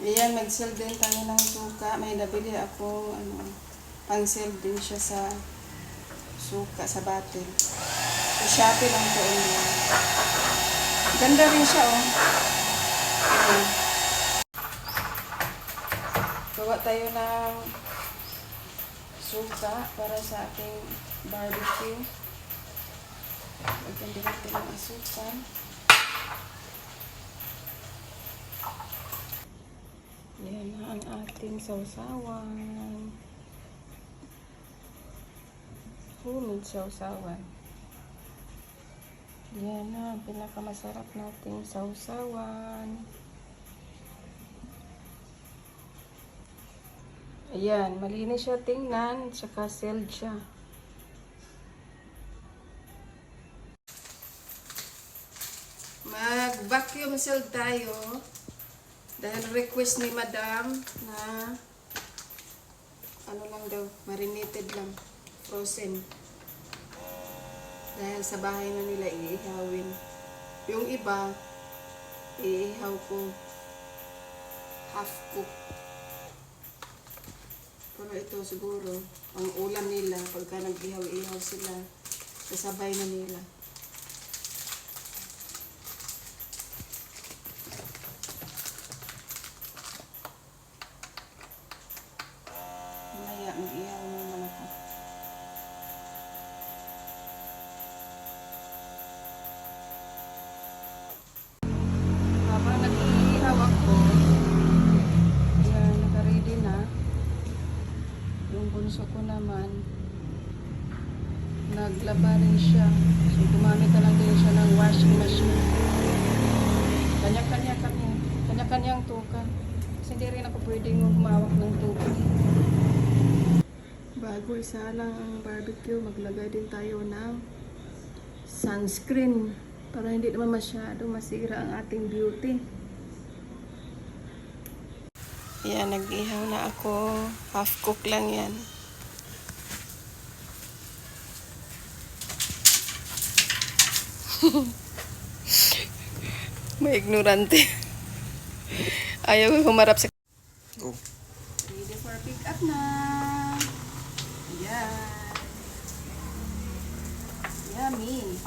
Ayan, mag-sell din tayo ng suka. May nabili akong pang-sell din siya sa suka sa bottle. So, Shopee lang to online. Ganda rin siya, oh. Ayan. Gawa tayo ng suka para sa ating barbecue. Lagyan din natin ng asukal. Yan na ang ating sausawan. Humid sausawan. Yan na ang pinakamasarap nating sausawan. Ayan, malinis siya tingnan, tsaka sealed siya. Mag-vacuum seal tayo. Dahil request ni Madam na ano lang daw, marinated lang, frozen. Dahil sa bahay na nila iihawin. Yung iba, iihaw ko half cook. Pero ito siguro, ang ulam nila, pagka nag-ihaw-ihaw sila, kasabay na nila. Mamaya, mag-ihaw naman ako. Habang nag-ihaw ako, yan, naka-ready na. Yung bunso ko naman, naglaba rin siya. So, gumamit na lang din siya ng washing machine. Kanya-kanyang tuka. Kasi hindi rin ako pwedeng humawak ng tuka. Bago isa lang ang barbecue, maglagay din tayo ng sunscreen para hindi naman masyado masira ang ating beauty. Yan, nag-ihaw na ako. Half cook lang yan. May ignorante. Ayaw humarap sa... Oh. Ready for pick up na. Yan. Yummy.